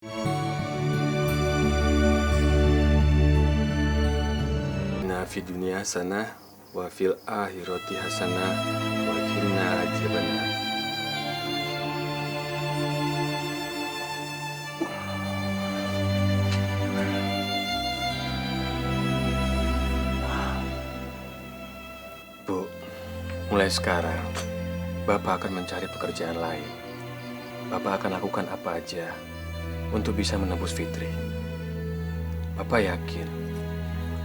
Inna fid dunya hasanah wa fil akhirati hasanah wa qina adzabannar. Bu, mulai sekarang Bapak akan mencari pekerjaan lain. Bapak akan lakukan apa aja untuk bisa menebus Fitri. Bapak yakin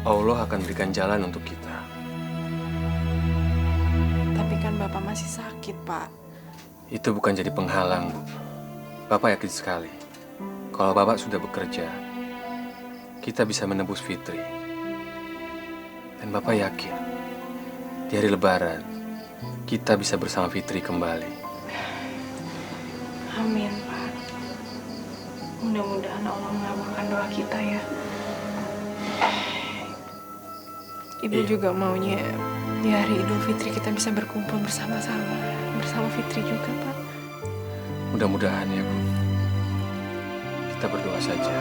Allah akan berikan jalan untuk kita. Tapi kan Bapak masih sakit, Pak. Itu bukan jadi penghalang, Bu. Bapak yakin sekali, kalau Bapak sudah bekerja, kita bisa menebus Fitri. Dan Bapak yakin, di hari Lebaran, kita bisa bersama Fitri kembali. Amin, Pak. Mudah-mudahan Allah mengabulkan doa kita ya. Ibu juga maunya di hari Idul Fitri kita bisa berkumpul bersama-sama. Bersama Fitri juga, Pak. Mudah-mudahan ya, Bu. Kita berdoa saja.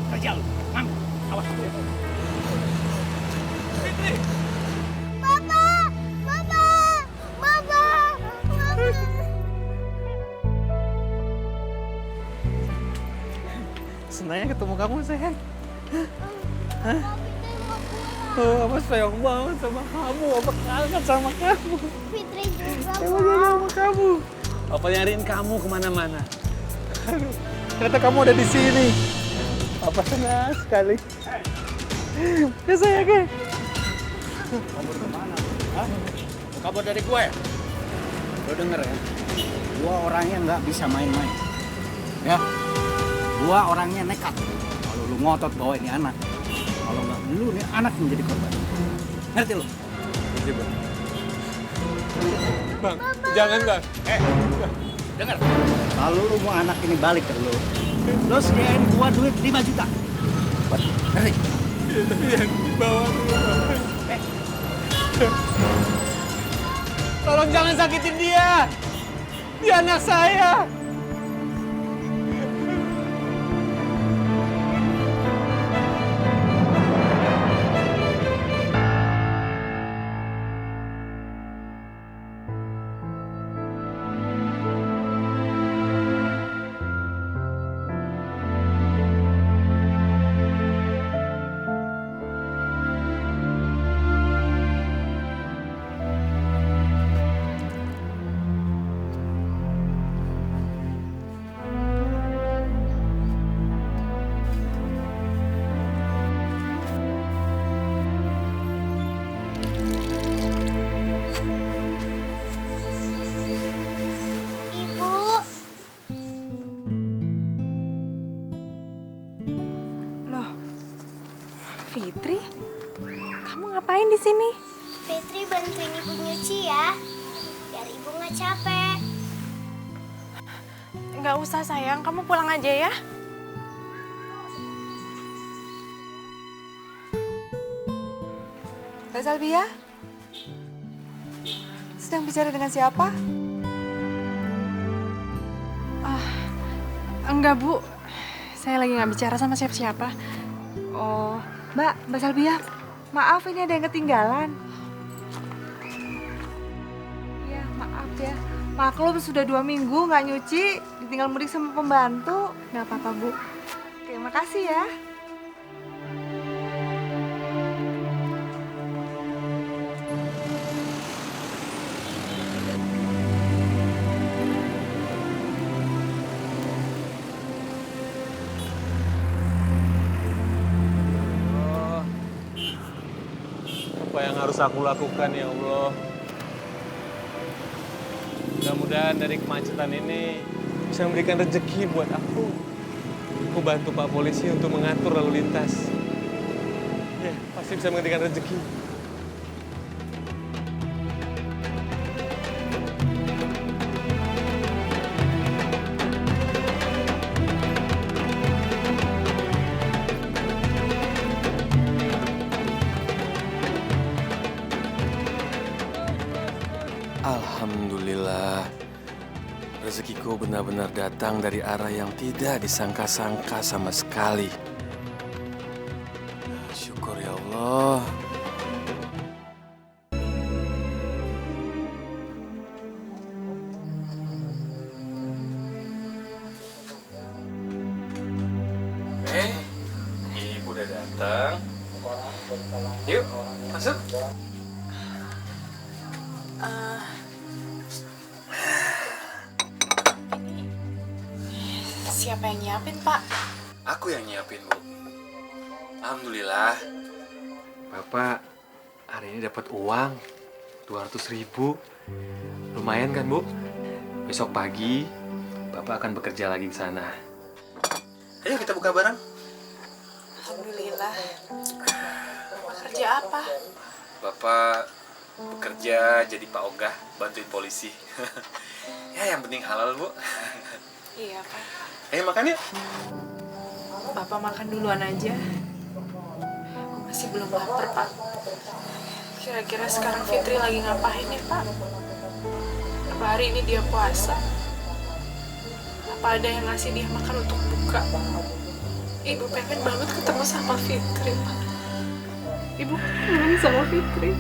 Kerja lu, Mam, awas lu. Fitri! Senangnya ketemu kamu, sayang. Hah? Oh, apa sayang banget sama kamu. Apa kangen sama kamu. Fitri juga, Apa sama kamu. Apa nyariin kamu kemana-mana. Aduh, ternyata kamu ada di sini. Apa senang sekali. Ya sayangnya. Kabur kemana? Hah? Mau kabur dari gua ya? Lo denger ya, gua orangnya nggak bisa main-main. Ya, gua orangnya nekat. Kalau lu ngotot bawa ini anak, kalau nggak lu nih anak menjadi korban. Ngerti lu? Ngerti, Bang. Bang, jangan, Bang. Denger. Kalau lu mau anak ini balik ke lu sediain gua duit 5 juta. Ngerti? Tapi yang dibawa dulu, Bang. Tolong jangan sakitin dia. Dia anak saya. Ibu. Loh, Fitri? Kamu ngapain di sini? Fitri bantuin ibu nyuci ya, biar ibu nggak capek. Nggak usah sayang, kamu pulang aja ya. Mbak Salbia? Sedang bicara dengan siapa? Enggak, Bu. Saya lagi nggak bicara sama siapa-siapa. Oh, Mbak Salbia, maaf ini ada yang ketinggalan. Iya, maaf ya. Maklum sudah 2 minggu nggak nyuci, ditinggal mudik sama pembantu. Nggak apa-apa, Bu. Terima kasih ya. Apa yang harus aku lakukan ya Allah? Mudah-mudahan dari kemacetan ini bisa memberikan rezeki buat aku. aku bantu Pak Polisi untuk mengatur lalu lintas. Ya, pasti bisa menggantikan rezeki. Alhamdulillah, rezekiku benar-benar datang dari arah yang tidak disangka-sangka sama sekali. Syukur ya Allah. Ibu udah datang. Yuk, masuk. Siapa yang nyiapin, Pak? Aku yang nyiapin, Bu. Alhamdulillah. Bapak hari ini dapat uang 200.000. Lumayan kan, Bu? Besok pagi Bapak akan bekerja lagi ke sana. Ayo kita buka bareng. Alhamdulillah. Kerja apa? Bapak bekerja jadi Pak Ogah, bantuin polisi. Ya, yang penting halal, Bu. Iya, Pak. Ayo makan yuk. Bapak makan duluan aja. Aku masih belum lapar, Pak. Kira-kira sekarang Fitri lagi ngapain ya, Pak? Apa hari ini dia puasa? Apa ada yang ngasih dia makan untuk buka? Ibu pengen banget ketemu sama Fitri, Pak. Ibu kangen sama Fitri.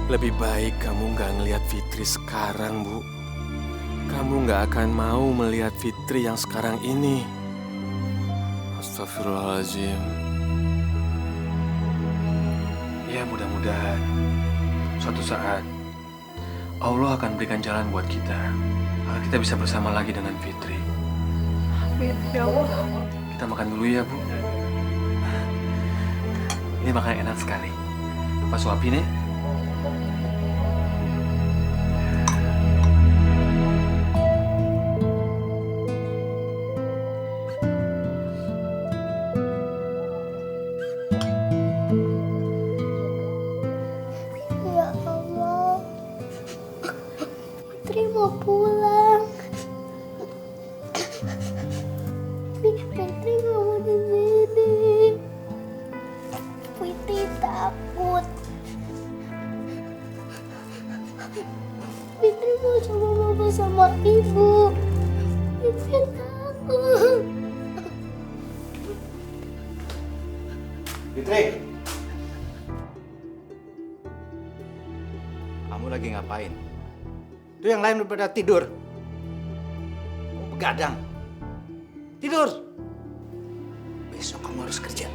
Lebih baik kamu nggak ngelihat Fitri sekarang, Bu. Kamu nggak akan mau melihat Fitri yang sekarang ini. Astagfirullahaladzim. Ya, mudah-mudahan suatu saat Allah akan berikan jalan buat kita agar kita bisa bersama lagi dengan Fitri. Amin, ya Allah. Kita makan dulu ya, Bu. Ini makanan enak sekali. Apa suapin ya? Ya Allah, Fitri mau pulang. Fitri gak mau di sini. Fitri takut. Fitri mau sama mama sama ibu. Fitri takut. Fitri, kamu lagi ngapain? Itu yang lain udah pada tidur. Kamu begadang. Tidur. Besok kamu harus kerja.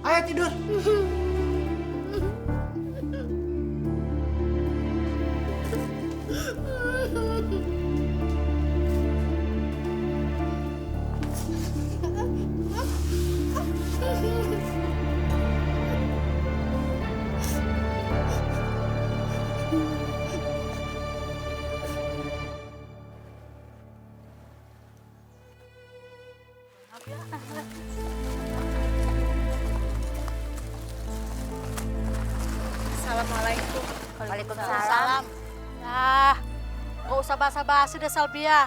Ayo tidur. Assalamualaikum. Waalaikumsalam. Nah, gak usah basa-basi deh Salbia.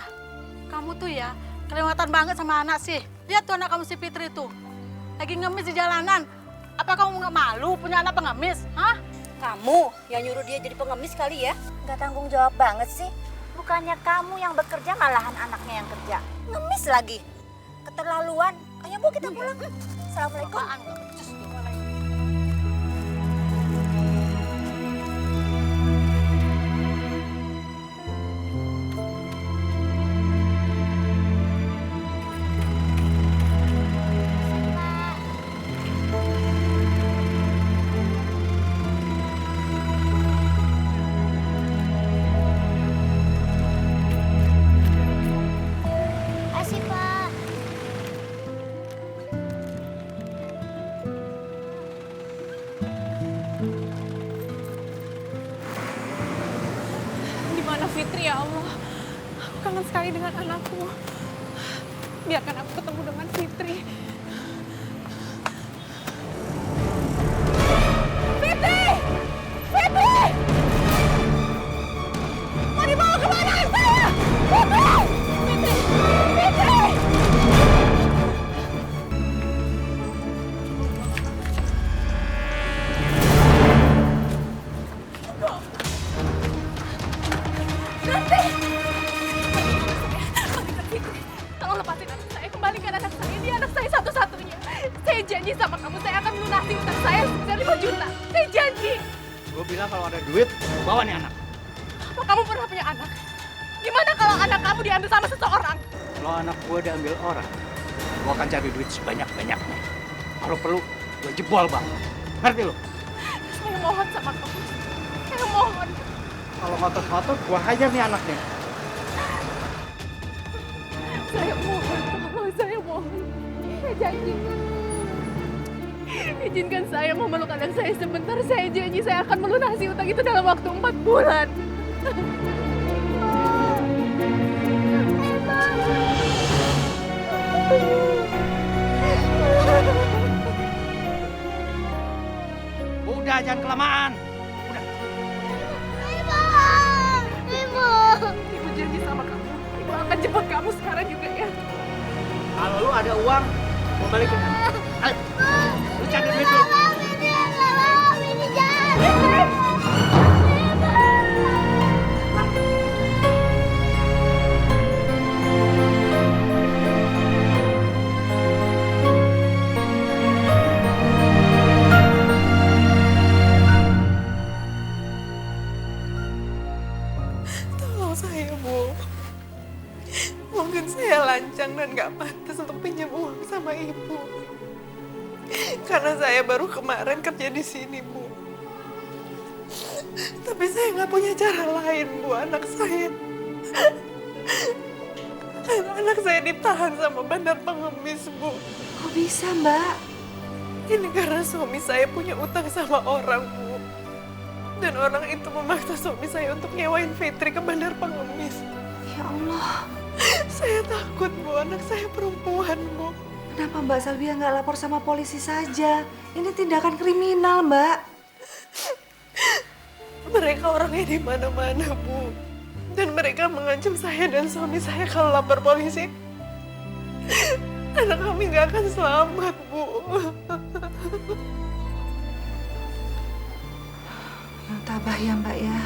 Kamu tuh ya kelewatan banget sama anak sih. Lihat tuh anak kamu si Fitri tuh. Lagi ngemis di jalanan. Apa kamu nggak malu punya anak pengemis? Hah? Kamu yang nyuruh dia jadi pengemis kali ya? Gak tanggung jawab banget sih. Bukannya kamu yang bekerja, malahan anaknya yang kerja. Ngemis lagi. Keterlaluan. Ayo Bu, kita pulang. Assalamualaikum. Apaan nggak becus tuh? Kasih, Pak. Di mana Fitri ya Allah? kangen sekali dengan anakku. Biarkan aku ketemu dengan Fitri. Fitri! Fitri! Mau dibawa kemana saya? Fitri! Fitri! Fitri! Tolong lepasin anak saya, kembalikan anak saya. Dia anak saya satu-satunya. Saya janji sama kamu, saya akan melunasi utang saya sebesar 5 juta. Saya janji. Gue bilang kalau ada duit, bawa nih anak. Apa kamu pernah punya anak? Gimana kalau anak kamu diambil sama seseorang? Kalau anak gue diambil orang, gue akan cari duit sebanyak-banyaknya. Kalau perlu, gue jebol bang. Ngerti lo? Saya mohon sama kamu. Saya mohon. Kalau ngotot-ngotot, gue hajar nih anaknya. Saya mohon, tolong saya mohon. Saya janji. Izinkan saya memeluk anak saya sebentar. Saya janji saya akan melunasi utang itu dalam waktu 4 bulan. Udah, jangan kelamaan. Udah. Ibu. Ibu janji sama kamu. Ibu akan jemput kamu sekarang juga ya. Kalau lu ada uang, gue balikin. Ayo, lu cari duit dulu. Ini jangan. Tolong saya, Bu. Mungkin saya lancang dan gak pantas untuk pinjam uang sama Ibu. Karena saya baru kemarin kerja di sini, Bu. Tapi saya nggak punya cara lain, Bu. Anak saya ditahan sama bandar pengemis, Bu. Kok bisa, Mbak? Ini karena suami saya punya utang sama orang, Bu. Dan orang itu memaksa suami saya untuk nyewain Fitri ke bandar pengemis. Ya Allah. Saya takut, Bu. Anak saya perempuan, Bu. Kenapa Mbak Salbia nggak lapor sama polisi saja? Ini tindakan kriminal, Mbak. Mereka orangnya di mana-mana, Bu. Dan mereka mengancam saya dan suami saya kalau lapor polisi. Anak kami nggak akan selamat, Bu. Yang tabah ya, Mbak ya.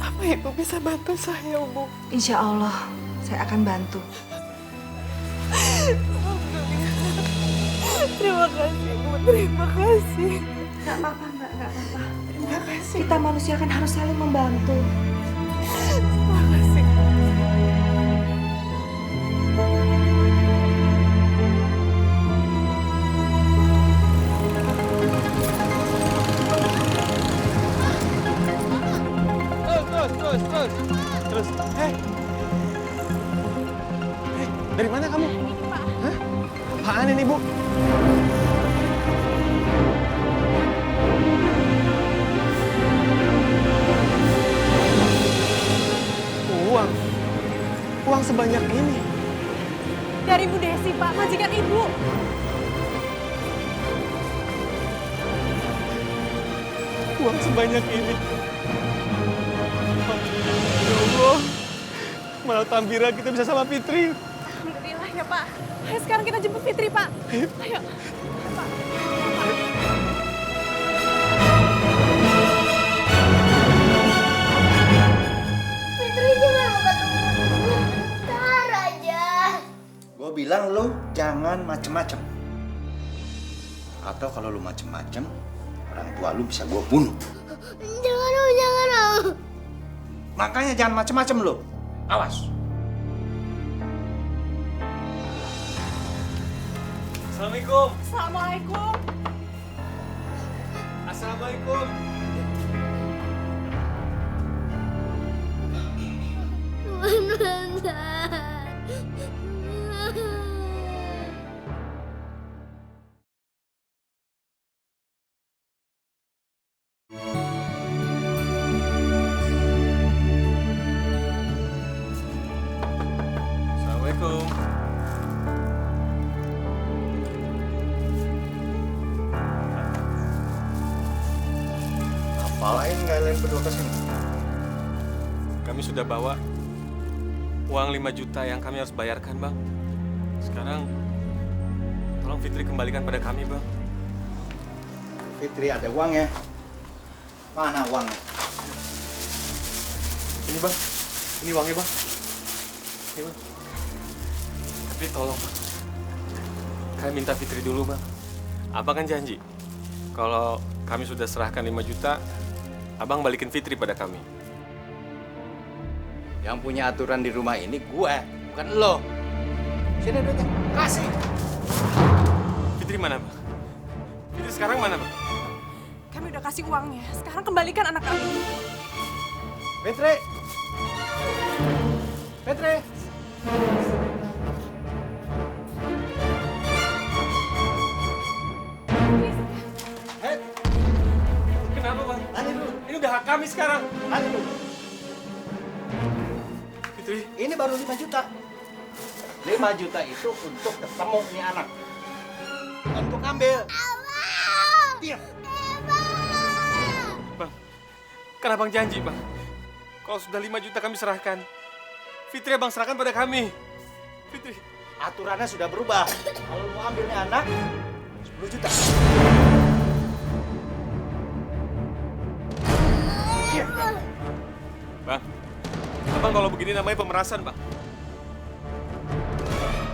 Apa Ibu bisa bantu saya, Bu? Insya Allah, saya akan bantu. Terima kasih, Bu. Terima kasih. Nggak apa-apa, Mbak. Nggak apa-apa. Terima kasih. Kita manusia kan harus saling membantu. Terima kasih. Terus. Hei, dari mana kamu? Hah? Apaan ini, Bu? Uang? Uang sebanyak ini? Dari Bu Desi, Pak. Majikan Ibu. Uang sebanyak ini? Ya Allah, malah Tambira kita bisa sama Fitri. Alhamdulillah ya, Pak. Ayo sekarang kita jemput Fitri, Pak. Ayo. Pak. Fitri cuma mau ketemu bentar aja. Gue bilang lu jangan macem-macem. Atau kalau lu macem-macem, orang tua lu bisa gue bunuh. Jangan om, jangan om. Makanya jangan macem-macem lu. Awas. Assalamualaikum. Assalamualaikum. Assalamualaikum. Bentar. Assalamualaikum. Apalain kalian berdua ke sini? Kami sudah bawa uang 5 juta yang kami harus bayarkan, Bang. Sekarang tolong Fitri kembalikan pada kami, Bang. Fitri ada uangnya. Mana uangnya? Ini, Bang. Ini uangnya, Bang. Ini, Bang. Tapi tolong, Bang. Kami minta Fitri dulu, Bang. Abang kan janji, kalau kami sudah serahkan 5 juta, Abang balikin Fitri pada kami. Yang punya aturan di rumah ini gue, bukan lo. Sini duitnya, kasih. Fitri mana, Bang? Fitri sekarang mana, Bang? Kami udah kasih uangnya. Sekarang kembalikan anak kami. Fitri. Fitri. Hei, Kenapa, Bang? tadi dulu. Ini udah hak kami sekarang. Tadi dulu. Fitri, Ini baru 5 juta. 5 juta itu untuk ketemu nih anak. Untuk ambil. Diam. Bang. Kan Abang janji, Bang. Kalau sudah 5 juta kami serahkan, Fitri Abang serahkan pada kami. Fitri. Aturannya sudah berubah. Kalau mau ambilnya anak, 10 juta. Bang, Abang kalau begini namanya pemerasan, Bang.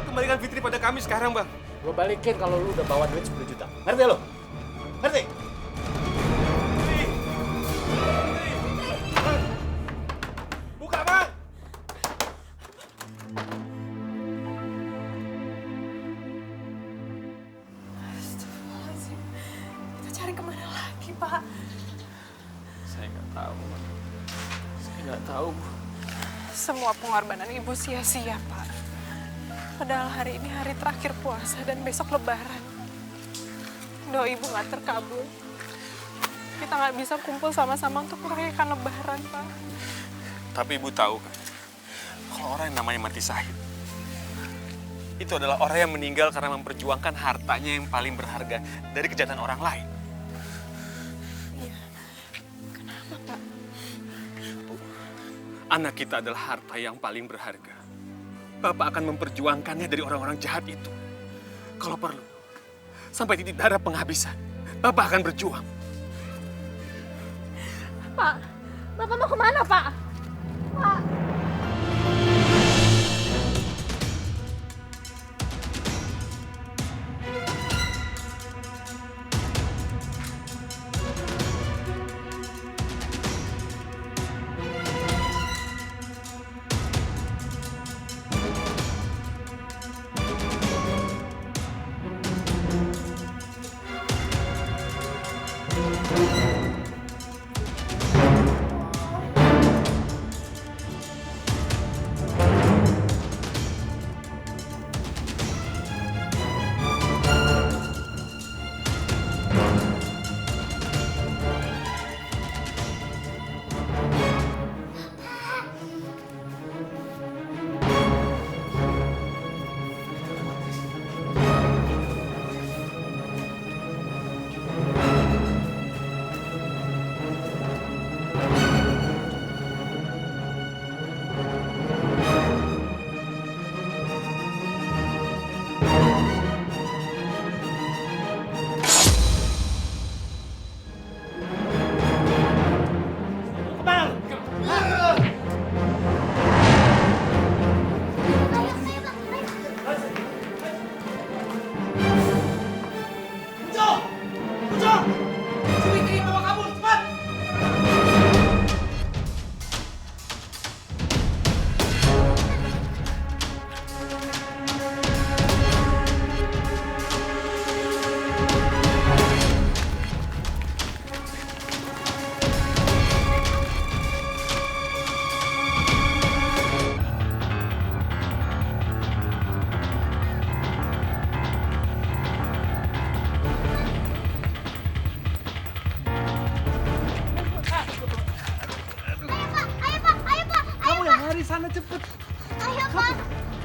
Kembalikan Fitri pada kami sekarang, Bang. Gue balikin kalau lu udah bawa duit 10 juta. Ngerti lo? Ngerti? Fitri! Fitri! Buka, Bang! Astagfirullahaladzim. Kita cari kemana lagi, Pak? Saya nggak tahu, Bang. Saya nggak tahu, Bu. Semua pengorbanan Ibu sia-sia, Pak. Padahal hari ini hari terakhir puasa dan besok lebaran. Doa Ibu nggak terkabul. Kita nggak bisa kumpul sama-sama untuk merayakan lebaran, Pak. Tapi Ibu tahu kan, kalau orang yang namanya mati syahid, itu adalah orang yang meninggal karena memperjuangkan hartanya yang paling berharga dari kejahatan orang lain. Iya. Kenapa, Pak? Bu, anak kita adalah harta yang paling berharga. Bapak akan memperjuangkannya dari orang-orang jahat itu. Kalau perlu, sampai titik darah penghabisan, Bapak akan berjuang. Pak, Bapak mau kemana, Pak? Pak.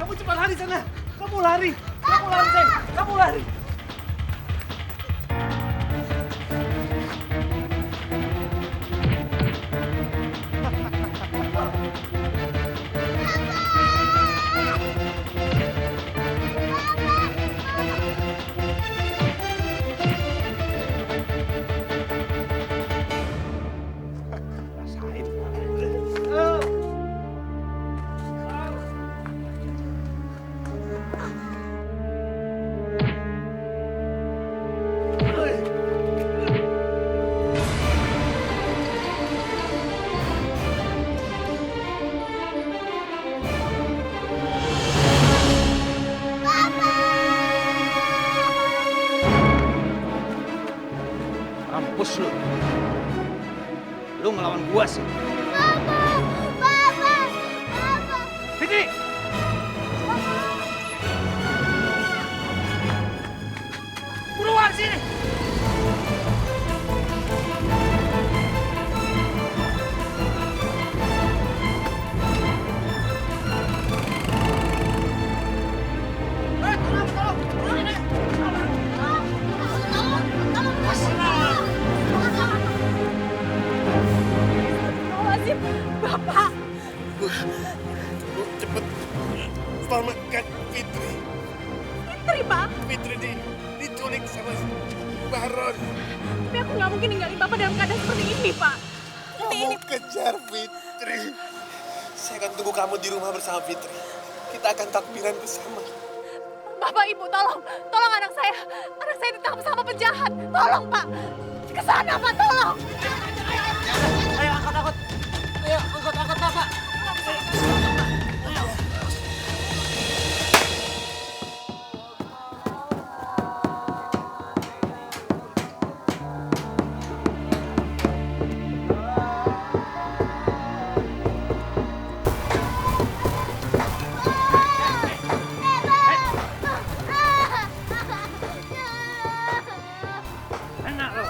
Kamu cepat lari sana. Kamu lari. Kamu lari, sayang. Kamu lari. Mampus lu. Lu ngelawan gua sih. Fitri! Buruan sini! Bapak, Bu, cepet selamatkan Fitri. Fitri, Pak. Fitri diculik sama Baron. Tapi aku nggak mungkin ninggalin Bapak dalam keadaan seperti ini, Pak. Kamu kejar Fitri. Saya akan tunggu kamu di rumah bersama Fitri. Kita akan takbiran bersama. Bapak, Ibu, tolong. Tolong anak saya. Anak saya ditangkap sama penjahat. Tolong, Pak. Ke sana, Pak. Tolong. Ayo angkat. Ayo angkat Bapak. Enak lo.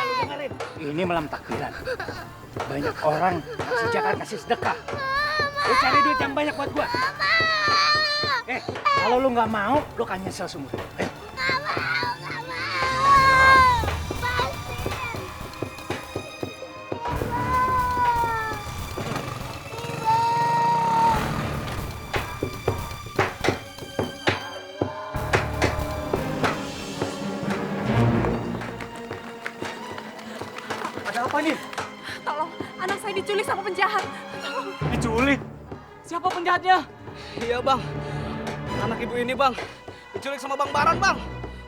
Lu dengerin. Ini malam takbiran. Banyak orang kasih zakat, kasih sedekah. Lu cari duit yang banyak buat gua. Kalau lu nggak mau, lu akan nyesel semua. Ada apa nih? Tolong, anak saya diculik sama penjahat. Tolong. Diculik? Siapa penjahatnya? Iya bang, anak ibu ini bang, diculik sama Bang Baron bang.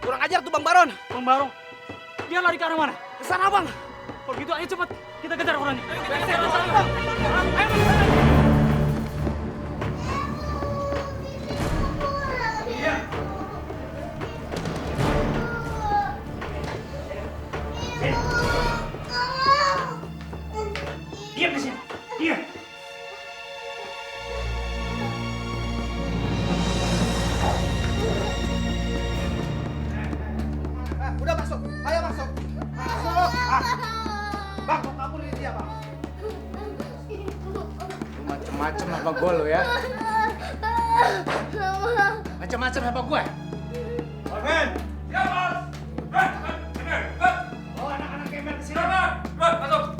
Kurang ajar tuh Bang Baron. Bang Baron? Dia lari ke arah mana? Ke sana bang. Kalau gitu ayo cepat, kita kejar orangnya. Ayo kita kejar kejar bang. Iya. Diam di sini. Diam. Udah masuk, ayo masuk. Masuk. Bang, mau kabur ini dia bang. Lu macem-macem sama gua lu ya. Macem-macem sama gua. Ormen. Ya, Bos. Oh, anak-anak kemer di sini. Masuk.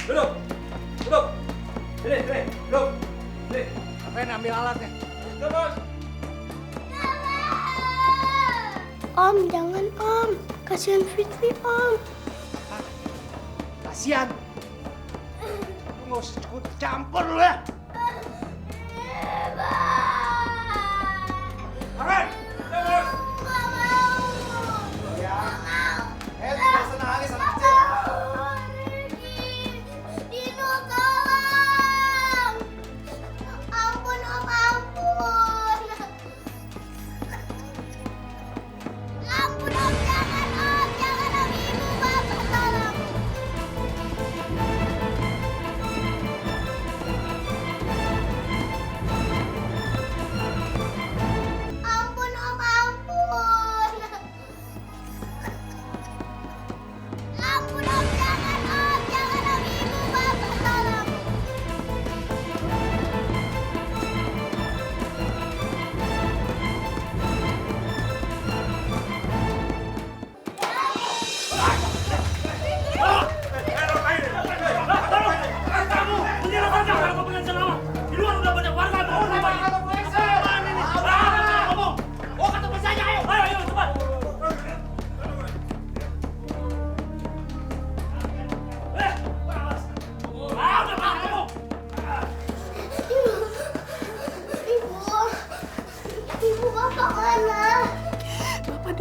Duduk. Duduk. Ngapain ambil alatnya? Duduk, Bos. Om, jangan Om. Kasihan Fitri Om. Kasian. Lu nggak usah ikut campur lu ya. Ormen. Ya, Bos. Tidak usah nangis anak kecil. Dino, tolong. Ampun Om, ampun. Ampun Om, jangan Om. Jangan Om, Ibu, Bapak, tolong.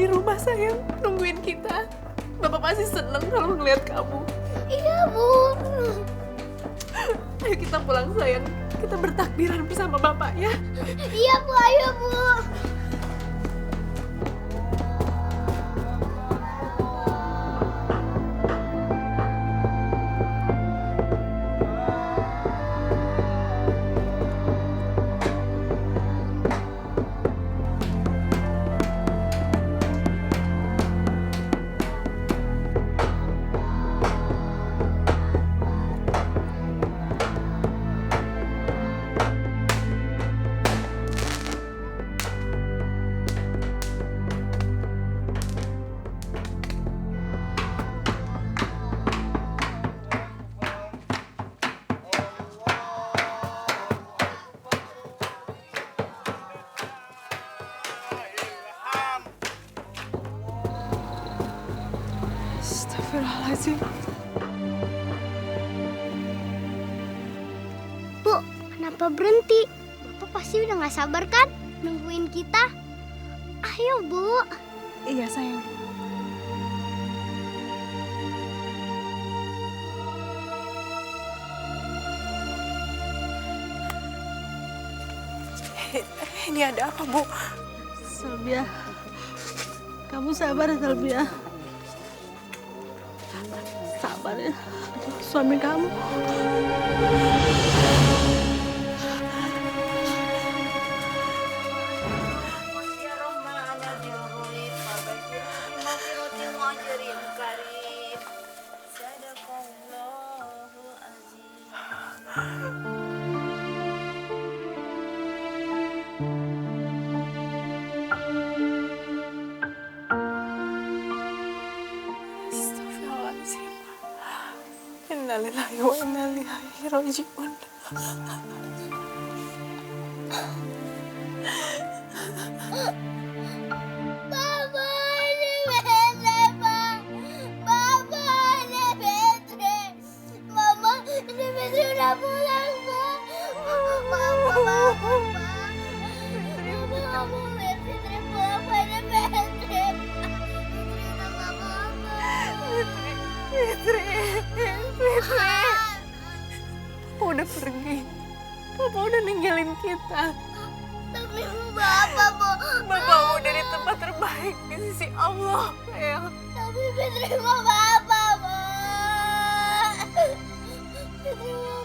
di rumah sayang, nungguin kita. Bapak pasti seneng kalau ngeliat kamu. Iya, Bu. Ayo kita pulang sayang, kita bertakbiran bersama Bapak ya. Iya, Bu. Ayo, Bu. Astagfirullahaladzim. Bu, kenapa berhenti? Bapak pasti udah gak sabar kan nungguin kita? Ayo, Bu. Iya sayang. Ini ada apa, Bu? Salbia, kamu sabar Salbia. Sabar ya, suami kamu. Astagfirullahaladzim. Innalillahi wa inna ilaihi raji'un. Papa, ini Petre, Pak. Papa, ini Petre. Mama, ini Petre udah pulang, Pak. Mama, Pak. Mama, kamu lihat Petre pulang, Pak. Ini Petre. Petre udah gak apa-apa. Fitri. Papa udah pergi. Papa udah ninggalin kita. Tapi Bapak, Bu. Bapakmu dari tempat terbaik di sisi Allah, sayang. Tapi Fitri mau Bapak, Bu. Fitri mau